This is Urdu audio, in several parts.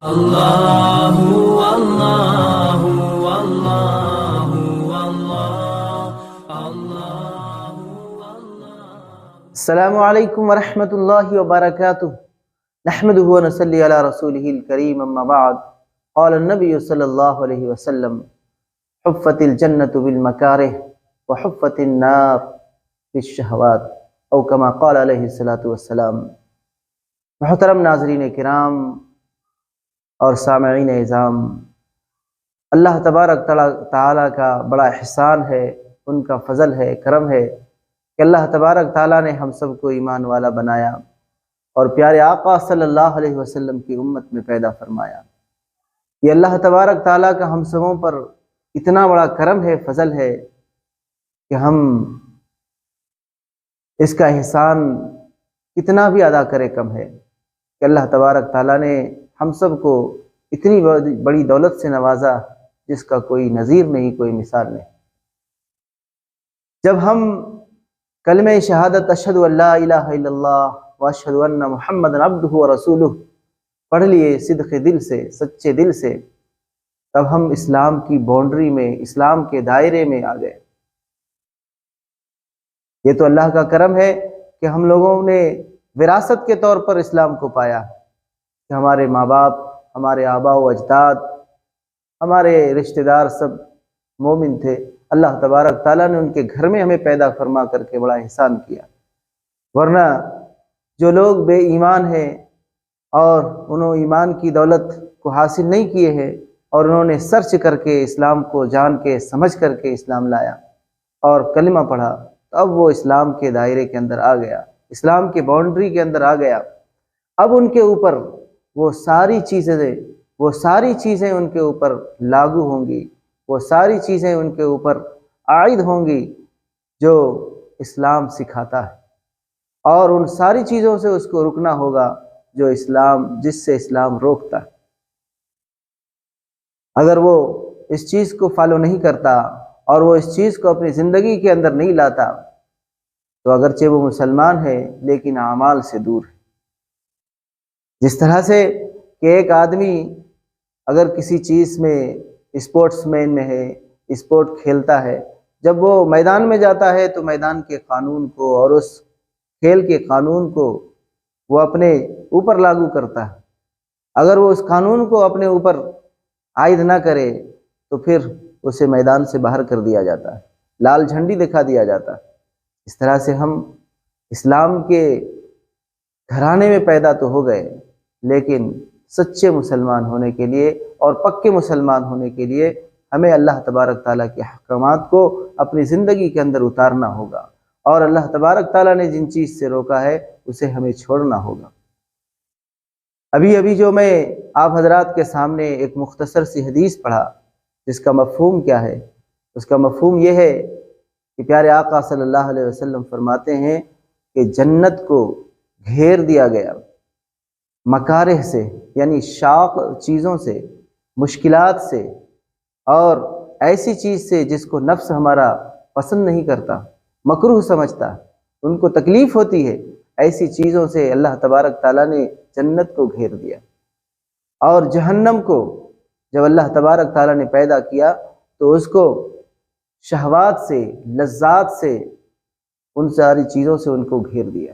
اللہ اللہ اللہ اللہ۔ السلام علیکم ورحمۃ اللہ وبرکاتہ۔ نحمده ونصلی علی رسولہ الکریم، اما بعد، قال النبی صلی اللہ علیہ وسلم: حفت الجنۃ بالمکارہ وحفت النار بالشہوات، او کما قال علیہ الصلاۃ والسلام۔ محترم ناظرین کرام اور سامعین اعظام، اللہ تبارک تعالیٰ کا بڑا احسان ہے، ان کا فضل ہے، کرم ہے کہ اللہ تبارک تعالیٰ نے ہم سب کو ایمان والا بنایا اور پیارے آقا صلی اللہ علیہ وسلم کی امت میں پیدا فرمایا۔ یہ اللہ تبارک تعالیٰ کا ہم سبوں پر اتنا بڑا کرم ہے، فضل ہے کہ ہم اس کا احسان کتنا بھی ادا کرے کم ہے کہ اللہ تبارک تعالیٰ نے ہم سب کو اتنی بڑی دولت سے نوازا جس کا کوئی نظیر نہیں، کوئی مثال نہیں۔ جب ہم کلمہ شہادت اشہد ان لا الہ الا اللہ واشہد ان محمد عبدہ ورسولہ پڑھ لیے صدق دل سے، سچے دل سے، تب ہم اسلام کی باؤنڈری میں، اسلام کے دائرے میں آ گئے۔ یہ تو اللہ کا کرم ہے کہ ہم لوگوں نے وراثت کے طور پر اسلام کو پایا کہ ہمارے ماں باپ، ہمارے آباء و اجداد، ہمارے رشتہ دار سب مومن تھے۔ اللہ تبارک تعالیٰ نے ان کے گھر میں ہمیں پیدا فرما کر کے بڑا احسان کیا، ورنہ جو لوگ بے ایمان ہیں اور انہوں ایمان کی دولت کو حاصل نہیں کیے ہیں اور انہوں نے سرچ کر کے اسلام کو جان کے سمجھ کر کے اسلام لایا اور کلمہ پڑھا، تو اب وہ اسلام کے دائرے کے اندر آ گیا، اسلام کے باؤنڈری کے اندر آ گیا۔ اب ان کے اوپر وہ ساری چیزیں ان کے اوپر لاگو ہوں گی، وہ ساری چیزیں ان کے اوپر عائد ہوں گی جو اسلام سکھاتا ہے، اور ان ساری چیزوں سے اس کو رکنا ہوگا جس سے اسلام روکتا ہے۔ اگر وہ اس چیز کو فالو نہیں کرتا اور وہ اس چیز کو اپنی زندگی کے اندر نہیں لاتا تو اگرچہ وہ مسلمان ہے لیکن اعمال سے دور ہے۔ جس طرح سے کہ ایک آدمی اگر کسی چیز میں اسپورٹس مین میں ہے، اسپورٹ کھیلتا ہے، جب وہ میدان میں جاتا ہے تو میدان کے قانون کو اور اس کھیل کے قانون کو وہ اپنے اوپر لاگو کرتا ہے۔ اگر وہ اس قانون کو اپنے اوپر عائد نہ کرے تو پھر اسے میدان سے باہر کر دیا جاتا ہے، لال جھنڈی دکھا دیا جاتا ہے۔ اس طرح سے ہم اسلام کے گھرانے میں پیدا تو ہو گئے، لیکن سچے مسلمان ہونے کے لیے اور پکے مسلمان ہونے کے لیے ہمیں اللہ تبارک تعالیٰ کے احکامات کو اپنی زندگی کے اندر اتارنا ہوگا، اور اللہ تبارک تعالیٰ نے جن چیز سے روکا ہے اسے ہمیں چھوڑنا ہوگا۔ ابھی جو میں آپ حضرات کے سامنے ایک مختصر سی حدیث پڑھا، جس کا مفہوم کیا ہے؟ اس کا مفہوم یہ ہے کہ پیارے آقا صلی اللہ علیہ وسلم فرماتے ہیں کہ جنت کو گھیر دیا گیا مکارہ سے، یعنی شاق چیزوں سے، مشکلات سے، اور ایسی چیز سے جس کو نفس ہمارا پسند نہیں کرتا، مکروہ سمجھتا، ان کو تکلیف ہوتی ہے، ایسی چیزوں سے اللہ تبارک تعالیٰ نے جنت کو گھیر دیا۔ اور جہنم کو جب اللہ تبارک تعالیٰ نے پیدا کیا تو اس کو شہوات سے، لذات سے، ان ساری چیزوں سے ان کو گھیر دیا۔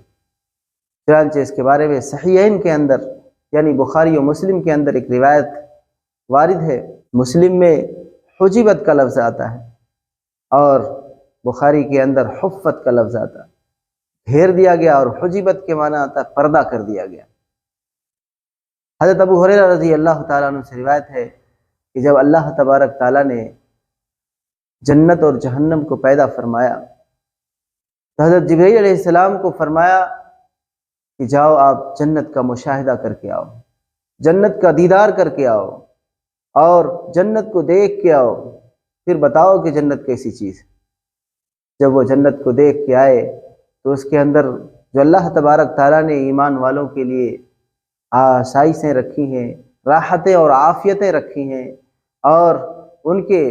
چنانچہ اس کے بارے میں صحیحین کے اندر، یعنی بخاری و مسلم کے اندر ایک روایت وارد ہے۔ مسلم میں حجبت کا لفظ آتا ہے اور بخاری کے اندر حفت کا لفظ آتا ہے، گھیر دیا گیا، اور حجبت کے معنی آتا ہے پردہ کر دیا گیا۔ حضرت ابو ہریرہ رضی اللہ تعالیٰ عنہ سے روایت ہے کہ جب اللہ تبارک تعالیٰ نے جنت اور جہنم کو پیدا فرمایا تو حضرت جبرائیل علیہ السلام کو فرمایا کہ جاؤ آپ جنت کا مشاہدہ کر کے آؤ، جنت کا دیدار کر کے آؤ، اور جنت کو دیکھ کے آؤ، پھر بتاؤ کہ جنت کیسی چیز ہے۔ جب وہ جنت کو دیکھ کے آئے تو اس کے اندر جو اللہ تبارک تعالیٰ نے ایمان والوں کے لیے آسائشیں رکھی ہیں، راحتیں اور عافیتیں رکھی ہیں، اور ان کے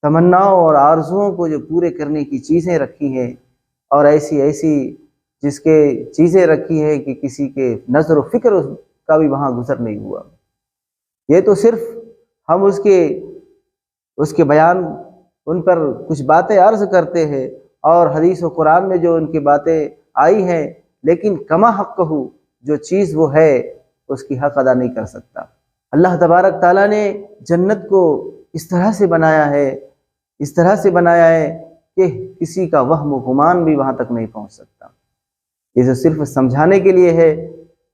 تمناؤں اور آرزوؤں کو جو پورے کرنے کی چیزیں رکھی ہیں، اور ایسی جس کے چیزیں رکھی ہیں کہ کسی کے نظر و فکر کا بھی وہاں گزر نہیں ہوا۔ یہ تو صرف ہم اس کے بیان ان پر کچھ باتیں عرض کرتے ہیں، اور حدیث و قرآن میں جو ان کی باتیں آئی ہیں، لیکن کما حق ہو، جو چیز وہ ہے اس کی حق ادا نہیں کر سکتا۔ اللہ تبارک تعالیٰ نے جنت کو اس طرح سے بنایا ہے، اس طرح سے بنایا ہے کہ کسی کا وہم و گمان بھی وہاں تک نہیں پہنچ سکتا۔ یہ جو صرف سمجھانے کے لیے ہے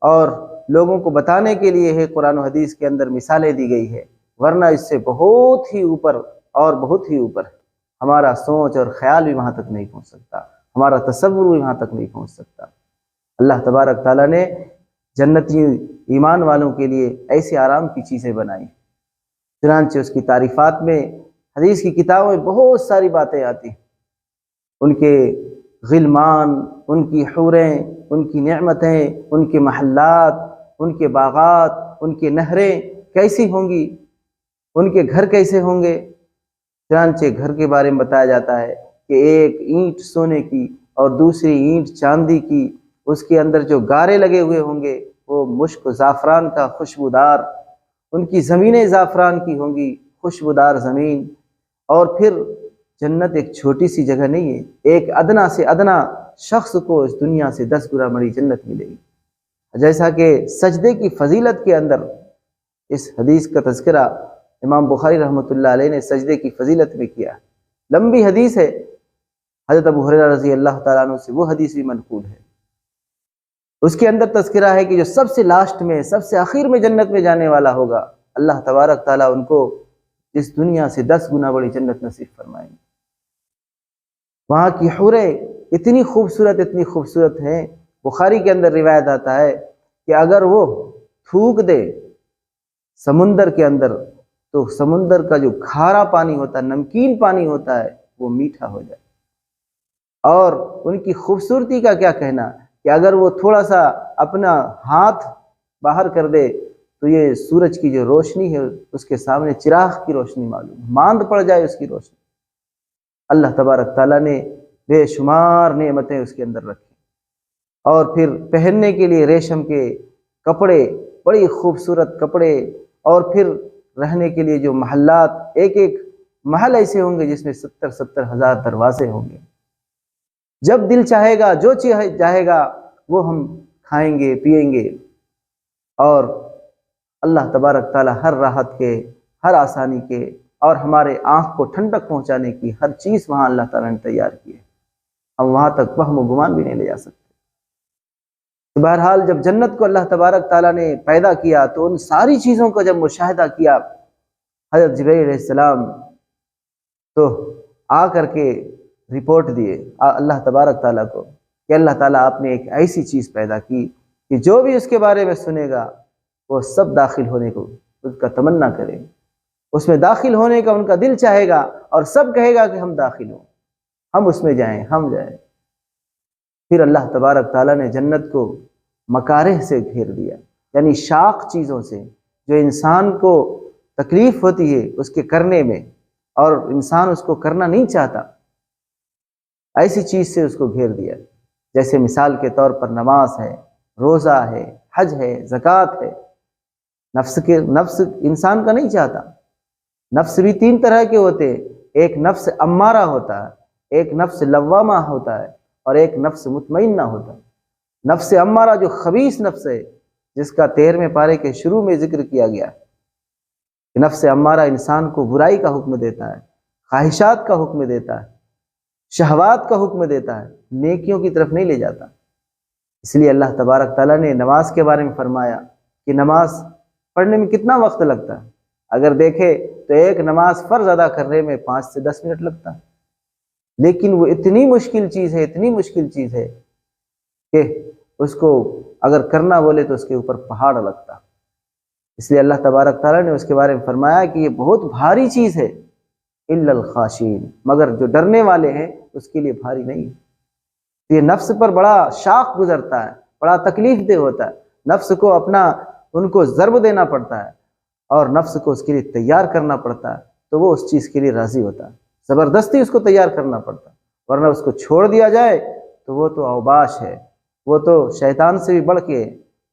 اور لوگوں کو بتانے کے لیے ہے، قرآن و حدیث کے اندر مثالیں دی گئی ہے، ورنہ اس سے بہت ہی اوپر اور بہت ہی اوپر ہمارا سوچ اور خیال بھی وہاں تک نہیں پہنچ سکتا، ہمارا تصور بھی وہاں تک نہیں پہنچ سکتا۔ اللہ تبارک تعالیٰ نے جنتی ایمان والوں کے لیے ایسے آرام کی چیزیں بنائی، چنانچہ اس کی تعریفات میں حدیث کی کتابوں میں بہت ساری باتیں آتی ہیں، ان کے غلمان، ان کی حوریں، ان کی نعمتیں، ان کے محلات، ان کے باغات، ان کے نہریں کیسی ہوں گی، ان کے گھر کیسے ہوں گے۔ چنانچہ گھر کے بارے میں بتایا جاتا ہے کہ ایک اینٹ سونے کی اور دوسری اینٹ چاندی کی، اس کے اندر جو گارے لگے ہوئے ہوں گے وہ مشک و زعفران کا خوشبودار، ان کی زمینیں زعفران کی ہوں گی، خوشبودار زمین۔ اور پھر جنت ایک چھوٹی سی جگہ نہیں ہے، ایک ادنا سے ادنا شخص کو اس دنیا سے 10 گنا بڑی جنت ملے گی۔ جیسا کہ سجدے کی فضیلت کے اندر اس حدیث کا تذکرہ امام بخاری رحمۃ اللہ علیہ نے سجدے کی فضیلت میں کیا، لمبی حدیث ہے، حضرت ابو ہریرہ رضی اللہ تعالیٰ عنہ سے وہ حدیث بھی منقول ہے۔ اس کے اندر تذکرہ ہے کہ جو سب سے لاسٹ میں، سب سے آخر میں جنت میں جانے والا ہوگا، اللہ تبارک تعالیٰ ان کو اس دنیا سے 10 گنا بڑی جنت نصیب فرمائیں گے۔ وہاں کی حوریں اتنی خوبصورت ہیں، بخاری کے اندر روایت آتا ہے کہ اگر وہ تھوک دے سمندر کے اندر تو سمندر کا جو کھارا پانی ہوتا ہے، نمکین پانی ہوتا ہے، وہ میٹھا ہو جائے۔ اور ان کی خوبصورتی کا کیا کہنا کہ اگر وہ تھوڑا سا اپنا ہاتھ باہر کر دے تو یہ سورج کی جو روشنی ہے اس کے سامنے چراغ کی روشنی معلوم، ماند پڑ جائے اس کی روشنی۔ اللہ تبارک تعالیٰ نے بے شمار نعمتیں اس کے اندر رکھی، اور پھر پہننے کے لیے ریشم کے کپڑے، بڑی خوبصورت کپڑے، اور پھر رہنے کے لیے جو محلات، ایک ایک محل ایسے ہوں گے جس میں 70 ہزار دروازے ہوں گے۔ جب دل چاہے گا، جو چاہے گا وہ ہم کھائیں گے، پیئیں گے، اور اللہ تبارک تعالیٰ ہر راحت کے، ہر آسانی کے، اور ہمارے آنکھ کو ٹھنڈک پہنچانے کی ہر چیز وہاں اللہ تعالیٰ نے تیار کی ہے، ہم وہاں تک وہم و گمان بھی نہیں لے جا سکتے۔ بہرحال جب جنت کو اللہ تبارک تعالیٰ نے پیدا کیا تو ان ساری چیزوں کا جب مشاہدہ کیا، حضرت جبرائیل علیہ السلام تو آ کر کے رپورٹ دیے اللہ تبارک تعالیٰ کو کہ اللہ تعالیٰ آپ نے ایک ایسی چیز پیدا کی کہ جو بھی اس کے بارے میں سنے گا وہ سب داخل ہونے کو اس کا تمنا کرے، اس میں داخل ہونے کا ان کا دل چاہے گا، اور سب کہے گا کہ ہم داخل ہوں، ہم اس میں جائیں، ہم جائیں۔ پھر اللہ تبارک تعالیٰ نے جنت کو مکارہ سے گھیر دیا، یعنی شاق چیزوں سے، جو انسان کو تکلیف ہوتی ہے اس کے کرنے میں، اور انسان اس کو کرنا نہیں چاہتا، ایسی چیز سے اس کو گھیر دیا۔ جیسے مثال کے طور پر نماز ہے، روزہ ہے، حج ہے، زکوٰۃ ہے۔ نفس انسان کا نہیں چاہتا۔ نفس بھی 3 طرح کے ہوتے ہیں، ایک نفس امارہ ہوتا ہے، ایک نفس لوامہ ہوتا ہے، اور ایک نفس مطمئنہ ہوتا ہے۔ نفس امارہ جو خبیث نفس ہے، جس کا 13ویں پارے کے شروع میں ذکر کیا گیا کہ نفس امارہ انسان کو برائی کا حکم دیتا ہے، خواہشات کا حکم دیتا ہے، شہوات کا حکم دیتا ہے، نیکیوں کی طرف نہیں لے جاتا۔ اس لیے اللہ تبارک تعالیٰ نے نماز کے بارے میں فرمایا کہ نماز پڑھنے میں کتنا وقت لگتا ہے، اگر دیکھے تو ایک نماز فرض ادا کرنے میں 5 سے 10 منٹ لگتا ہے، لیکن وہ اتنی مشکل چیز ہے، اتنی مشکل چیز ہے کہ اس کو اگر کرنا بولے تو اس کے اوپر پہاڑ لگتا۔ اس لیے اللہ تبارک تعالیٰ نے اس کے بارے میں فرمایا کہ یہ بہت بھاری چیز ہے، الا الخاشعین، مگر جو ڈرنے والے ہیں اس کے لیے بھاری نہیں ہے۔ یہ نفس پر بڑا شاق گزرتا ہے، بڑا تکلیف دہ ہوتا ہے، نفس کو ان کو ضرب دینا پڑتا ہے، اور نفس کو اس کے لیے تیار کرنا پڑتا ہے، تو وہ اس چیز کے لیے راضی ہوتا ہے، زبردستی اس کو تیار کرنا پڑتا ہے، ورنہ اس کو چھوڑ دیا جائے تو وہ تو اوباش ہے، وہ تو شیطان سے بھی بڑھ کے،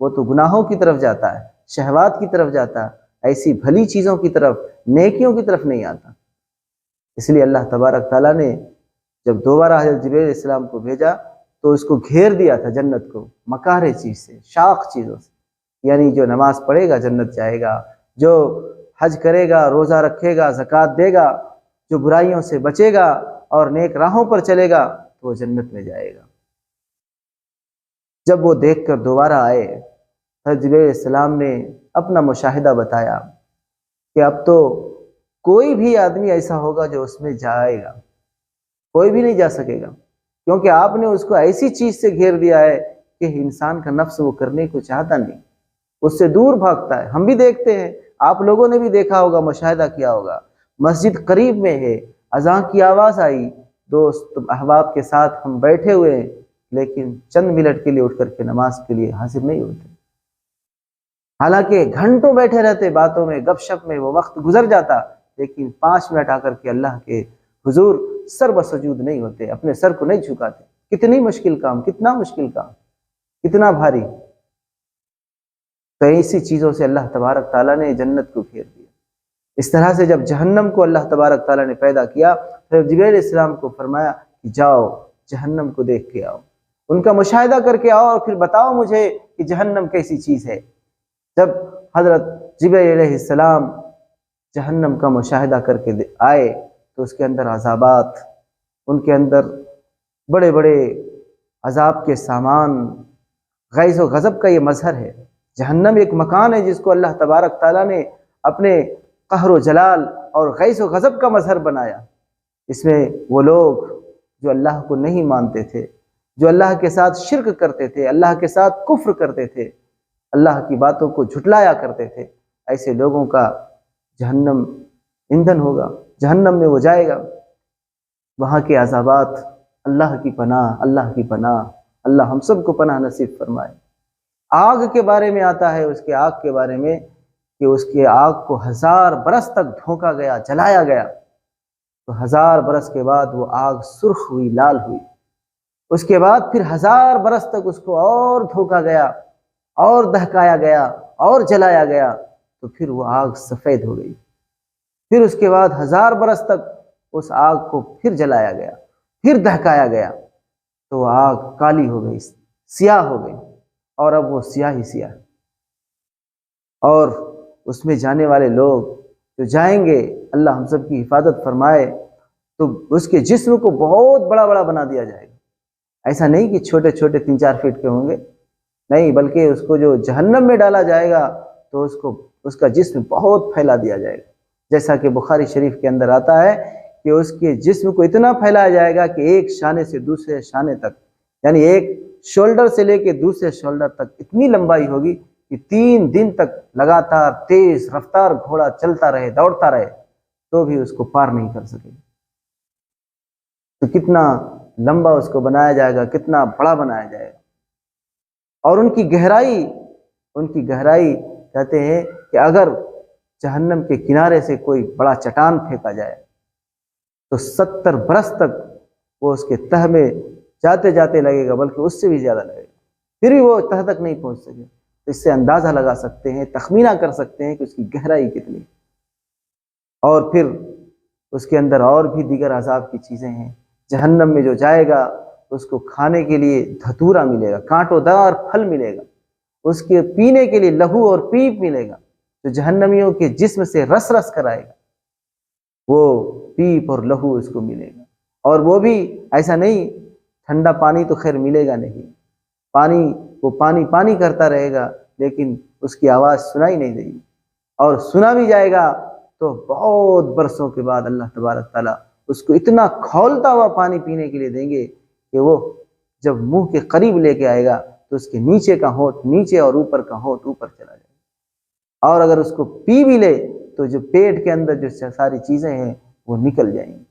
وہ تو گناہوں کی طرف جاتا ہے، شہوات کی طرف جاتا ہے۔ ایسی بھلی چیزوں کی طرف، نیکیوں کی طرف نہیں آتا۔ اس لیے اللہ تبارک تعالیٰ نے جب دوبارہ حضرت جبرائیل علیہ السلام کو بھیجا تو اس کو گھیر دیا تھا جنت کو مکارے چیز سے، شاق چیزوں سے، یعنی جو نماز پڑھے گا جنت جائے گا، جو حج کرے گا، روزہ رکھے گا، زکوٰۃ دے گا، جو برائیوں سے بچے گا اور نیک راہوں پر چلے گا تو وہ جنت میں جائے گا۔ جب وہ دیکھ کر دوبارہ آئے، حضرت جبرائیل علیہ السلام نے اپنا مشاہدہ بتایا کہ اب تو کوئی بھی آدمی ایسا ہوگا جو اس میں جائے گا، کوئی بھی نہیں جا سکے گا، کیونکہ آپ نے اس کو ایسی چیز سے گھیر دیا ہے کہ انسان کا نفس وہ کرنے کو چاہتا نہیں، اس سے دور بھاگتا ہے۔ ہم بھی دیکھتے ہیں، آپ لوگوں نے بھی دیکھا ہوگا، مشاہدہ کیا ہوگا، مسجد قریب میں ہے، اذان کی آواز آئی، دوست احباب کے ساتھ ہم بیٹھے ہوئے ہیں، لیکن چند منٹ کے لیے اٹھ کر کے نماز کے لیے حاضر نہیں ہوتے، حالانکہ گھنٹوں بیٹھے رہتے باتوں میں، گپ شپ میں، وہ وقت گزر جاتا، لیکن 5 منٹ آ کر کے اللہ کے حضور سر بسجود نہیں ہوتے، اپنے سر کو نہیں جھکاتے۔ کتنی مشکل کام، کتنا مشکل کام، کتنا بھاری۔ تو ایسی چیزوں سے اللہ تبارک تعالیٰ نے جنت کو گھیر دیا۔ اس طرح سے جب جہنم کو اللہ تبارک تعالیٰ نے پیدا کیا، پھر جبرائیل علیہ السلام کو فرمایا کہ جاؤ جہنم کو دیکھ کے آؤ، ان کا مشاہدہ کر کے آؤ اور پھر بتاؤ مجھے کہ جہنم کیسی چیز ہے۔ جب حضرت جبرائیل علیہ السلام جہنم کا مشاہدہ کر کے آئے تو اس کے اندر عذابات، ان کے اندر بڑے بڑے عذاب کے سامان، غیظ و غضب کا یہ مظہر ہے۔ جہنم ایک مکان ہے جس کو اللہ تبارک تعالیٰ نے اپنے قہر و جلال اور غیظ و غضب کا مظہر بنایا۔ اس میں وہ لوگ جو اللہ کو نہیں مانتے تھے، جو اللہ کے ساتھ شرک کرتے تھے، اللہ کے ساتھ کفر کرتے تھے، اللہ کی باتوں کو جھٹلایا کرتے تھے، ایسے لوگوں کا جہنم ایندھن ہوگا، جہنم میں وہ جائے گا۔ وہاں کے عذابات، اللہ کی پناہ، اللہ کی پناہ، اللہ ہم سب کو پناہ نصیب فرمائے۔ آگ کے بارے میں آتا ہے، اس کے آگ کے بارے میں کہ اس کے آگ کو 1000 برس تک دھونکا گیا، جلایا گیا، تو 1000 برس کے بعد وہ آگ سرخ ہوئی، لال ہوئی۔ اس کے بعد پھر 1000 برس تک اس کو اور دھوکا گیا، اور دہکایا گیا، اور جلایا گیا، تو پھر وہ آگ سفید ہو گئی۔ پھر اس کے بعد 1000 برس تک اس آگ کو پھر جلایا گیا، پھر دہکایا گیا، تو وہ آگ کالی ہو گئی، سیاہ ہو گئی، اور اب وہ سیاہ ہی سیاہ۔ اور اس میں جانے والے لوگ جو جائیں گے، اللہ ہم سب کی حفاظت فرمائے، تو اس کے جسم کو بہت بڑا بڑا بنا دیا جائے گا۔ ایسا نہیں کہ چھوٹے چھوٹے 3-4 فٹ کے ہوں گے، نہیں، بلکہ اس کو جو جہنم میں ڈالا جائے گا تو اس کا جسم بہت پھیلا دیا جائے گا، جیسا کہ بخاری شریف کے اندر آتا ہے کہ اس کے جسم کو اتنا پھیلایا جائے گا کہ ایک شانے سے دوسرے شانے تک، یعنی ایک شولڈر سے لے کے دوسرے شولڈر تک اتنی لمبائی ہوگی کہ 3 دن تک لگاتار تیز رفتار گھوڑا چلتا رہے، دوڑتا رہے، تو بھی اس کو پار نہیں کر سکے۔ تو کتنا لمبا اس کو بنایا جائے گا، کتنا بڑا بنایا جائے گا۔ اور ان کی گہرائی کہتے ہیں کہ اگر جہنم کے کنارے سے کوئی بڑا چٹان پھینکا جائے تو 70 برس تک وہ اس کے تہ میں جاتے جاتے لگے گا، بلکہ اس سے بھی زیادہ لگے گا، پھر بھی وہ تہ تک نہیں پہنچ سکے۔ تو اس سے اندازہ لگا سکتے ہیں، تخمینہ کر سکتے ہیں کہ اس کی گہرائی کتنی۔ اور پھر اس کے اندر اور بھی دیگر عذاب کی چیزیں ہیں۔ جہنم میں جو جائے گا اس کو کھانے کے لیے دھتورا ملے گا، کانٹوں دار پھل ملے گا، اس کے پینے کے لیے لہو اور پیپ ملے گا، جو جہنمیوں کے جسم سے رس رس کر آئے گا، وہ پیپ اور لہو اس کو ملے گا۔ اور وہ بھی ایسا نہیں، ٹھنڈا پانی تو خیر ملے گا نہیں، وہ پانی کرتا رہے گا، لیکن اس کی آواز سنائی نہیں دے گی، اور سنا بھی جائے گا تو بہت برسوں کے بعد اللہ تبارک تعالیٰ اس کو اتنا کھولتا ہوا پانی پینے کے لیے دیں گے کہ وہ جب منہ کے قریب لے کے آئے گا تو اس کے نیچے کا ہونٹ نیچے اور اوپر کا ہونٹ اوپر چلا جائے گا، اور اگر اس کو پی بھی لے تو جو پیٹ کے اندر جو ساری چیزیں ہیں وہ نکل جائیں گی۔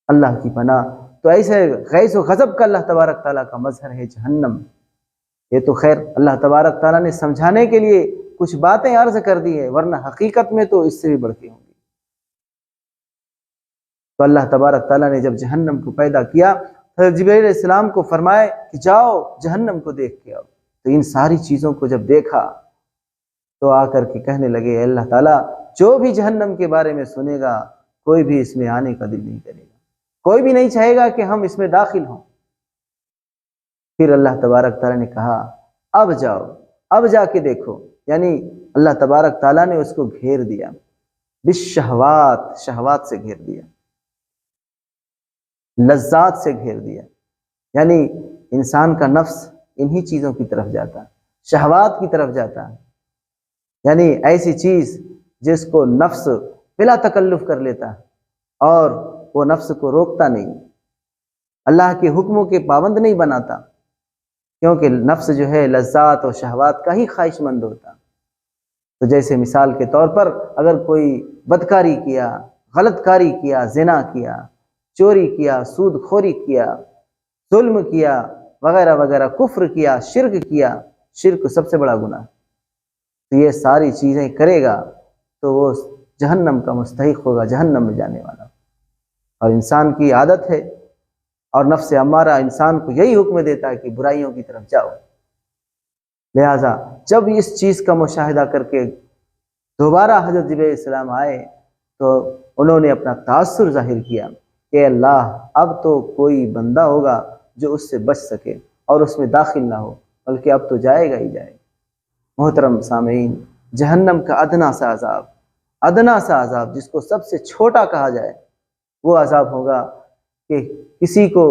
اللہ کی پناہ۔ تو ایسے غیظ و غضب کا اللہ تبارک تعالیٰ کا مظہر ہے جہنم۔ یہ تو خیر اللہ تبارک تعالیٰ نے سمجھانے کے لیے کچھ باتیں عرض کر دی ہے، ورنہ حقیقت میں تو اس سے بھی بڑھ کے ہوں گی۔ تو اللہ تبارک تعالیٰ نے جب جہنم کو پیدا کیا، حضرت جبرائیل علیہ السلام کو فرمائے کہ جاؤ جہنم کو دیکھ کے آؤ۔ تو ان ساری چیزوں کو جب دیکھا تو آ کر کے کہنے لگے، اے اللہ تعالیٰ، جو بھی جہنم کے بارے میں سنے گا کوئی بھی اس میں آنے کا دل نہیں کرے گا، کوئی بھی نہیں چاہے گا کہ ہم اس میں داخل ہوں۔ پھر اللہ تبارک تعالیٰ نے کہا اب جاؤ، اب جا کے دیکھو، یعنی اللہ تبارک تعالیٰ نے اس کو گھیر دیا، بالشہوات، شہوات سے گھیر دیا، لذات سے گھیر دیا، یعنی انسان کا نفس انہی چیزوں کی طرف جاتا، شہوات کی طرف جاتا، یعنی ایسی چیز جس کو نفس بلا تکلف کر لیتا اور وہ نفس کو روکتا نہیں، اللہ کے حکموں کے پابند نہیں بناتا، کیونکہ نفس جو ہے لذات اور شہوات کا ہی خواہش مند ہوتا۔ تو جیسے مثال کے طور پر اگر کوئی بدکاری کیا، غلط کاری کیا، زنا کیا، چوری کیا، سود خوری کیا، ظلم کیا، وغیرہ وغیرہ، کفر کیا، شرک سب سے بڑا گناہ، تو یہ ساری چیزیں کرے گا تو وہ جہنم کا مستحق ہوگا، جہنم میں جانے والا۔ اور انسان کی عادت ہے اور نفس امارہ انسان کو یہی حکم دیتا ہے کہ برائیوں کی طرف جاؤ۔ لہٰذا جب اس چیز کا مشاہدہ کر کے دوبارہ حضرت جبرائیل علیہ السلام آئے تو انہوں نے اپنا تاثر ظاہر کیا کہ اللہ اب تو کوئی بندہ ہوگا جو اس سے بچ سکے اور اس میں داخل نہ ہو، بلکہ اب تو جائے گا ہی جائے گا۔ محترم سامعین، جہنم کا ادنا سا عذاب جس کو سب سے چھوٹا کہا جائے، وہ عذاب ہوگا کہ کسی کو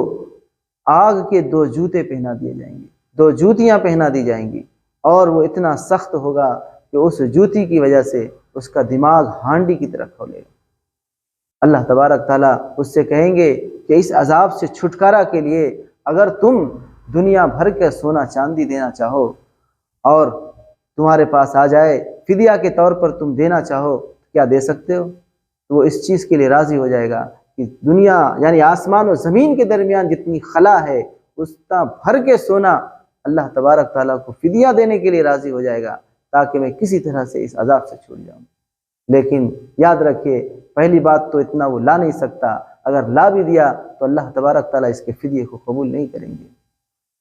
آگ کے 2 جوتے پہنا دیے جائیں گے، 2 جوتیاں پہنا دی جائیں گی، اور وہ اتنا سخت ہوگا کہ اس جوتی کی وجہ سے اس کا دماغ ہانڈی کی طرح کھولے گا۔ اللہ تبارک تعالیٰ اس سے کہیں گے کہ اس عذاب سے چھٹکارا کے لیے اگر تم دنیا بھر کے سونا چاندی دینا چاہو اور تمہارے پاس آ جائے، فدیہ کے طور پر تم دینا چاہو، کیا دے سکتے ہو؟ تو وہ اس چیز کے لیے راضی ہو جائے گا کہ دنیا یعنی آسمان و زمین کے درمیان جتنی خلا ہے اس کا بھر کے سونا اللہ تبارک تعالیٰ کو فدیہ دینے کے لیے راضی ہو جائے گا تاکہ میں کسی طرح سے اس عذاب سے چھوٹ جاؤں۔ لیکن یاد رکھیے، پہلی بات تو اتنا وہ لا نہیں سکتا، اگر لا بھی دیا تو اللہ تبارک تعالیٰ اس کے فدیے کو قبول نہیں کریں گے،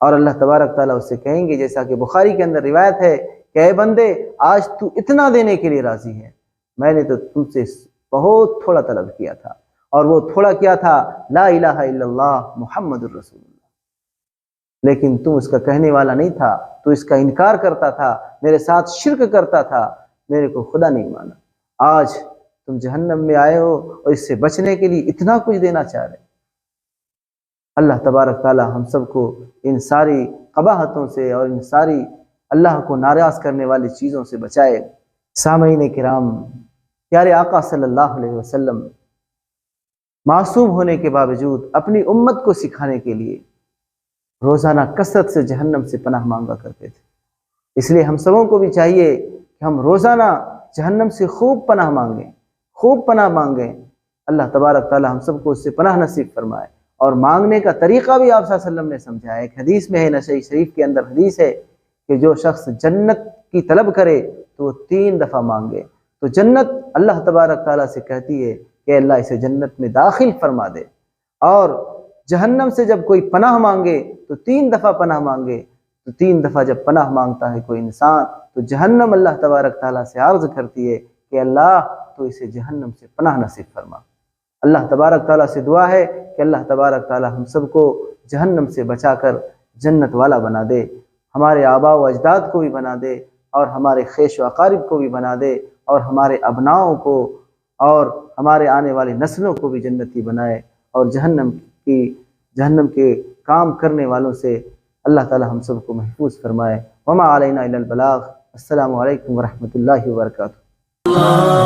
اور اللہ تبارک تعالیٰ اس سے کہیں گے، جیسا کہ بخاری کے اندر روایت ہے کہ اے بندے، آج تو اتنا دینے کے لیے راضی ہے، میں نے تو تم سے بہت تھوڑا طلب کیا تھا، اور وہ تھوڑا کیا تھا؟ لا الہ الا اللہ محمد الرسول اللہ، لیکن تم اس کا کہنے والا نہیں تھا، تو اس کا انکار کرتا تھا، میرے ساتھ شرک کرتا تھا، میرے کو خدا نہیں مانا۔ آج تم جہنم میں آئے ہو اور اس سے بچنے کے لیے اتنا کچھ دینا چاہ رہے۔ اللہ تبارک تعالیٰ ہم سب کو ان ساری قباحتوں سے اور ان ساری اللہ کو ناراض کرنے والی چیزوں سے بچائے۔ سامعین کرام، پیارے آقا صلی اللہ علیہ وسلم معصوم ہونے کے باوجود اپنی امت کو سکھانے کے لیے روزانہ کثرت سے جہنم سے پناہ مانگا کرتے تھے۔ اس لیے ہم سبوں کو بھی چاہیے کہ ہم روزانہ جہنم سے خوب پناہ مانگیں، اللہ تبارک تعالی ہم سب کو اس سے پناہ نصیب فرمائے۔ اور مانگنے کا طریقہ بھی آپ صلی اللہ علیہ وسلم نے سمجھایا۔ ایک حدیث میں ہے، نسائی شریف کے اندر حدیث ہے کہ جو شخص جنت کی طلب کرے تو وہ 3 دفعہ مانگے تو جنت اللہ تبارک تعالیٰ سے کہتی ہے کہ اللہ اسے جنت میں داخل فرما دے، اور جہنم سے جب کوئی پناہ مانگے تو 3 دفعہ پناہ مانگے، تو 3 دفعہ جب پناہ مانگتا ہے کوئی انسان تو جہنم اللہ تبارک تعالیٰ سے عرض کرتی ہے کہ اللہ تو اسے جہنم سے پناہ نصیب فرما۔ اللہ تبارک تعالیٰ سے دعا ہے کہ اللہ تبارک تعالیٰ ہم سب کو جہنم سے بچا کر جنت والا بنا دے، ہمارے آباء و اجداد کو بھی بنا دے، اور ہمارے خیش و اقارب کو بھی بنا دے، اور ہمارے ابناؤں کو اور ہمارے آنے والی نسلوں کو بھی جنتی بنائے، اور جہنم کے کام کرنے والوں سے اللہ تعالی ہم سب کو محفوظ فرمائے۔ وما علینا الا البلاغ۔ السلام علیکم ورحمۃ اللہ وبرکاتہ۔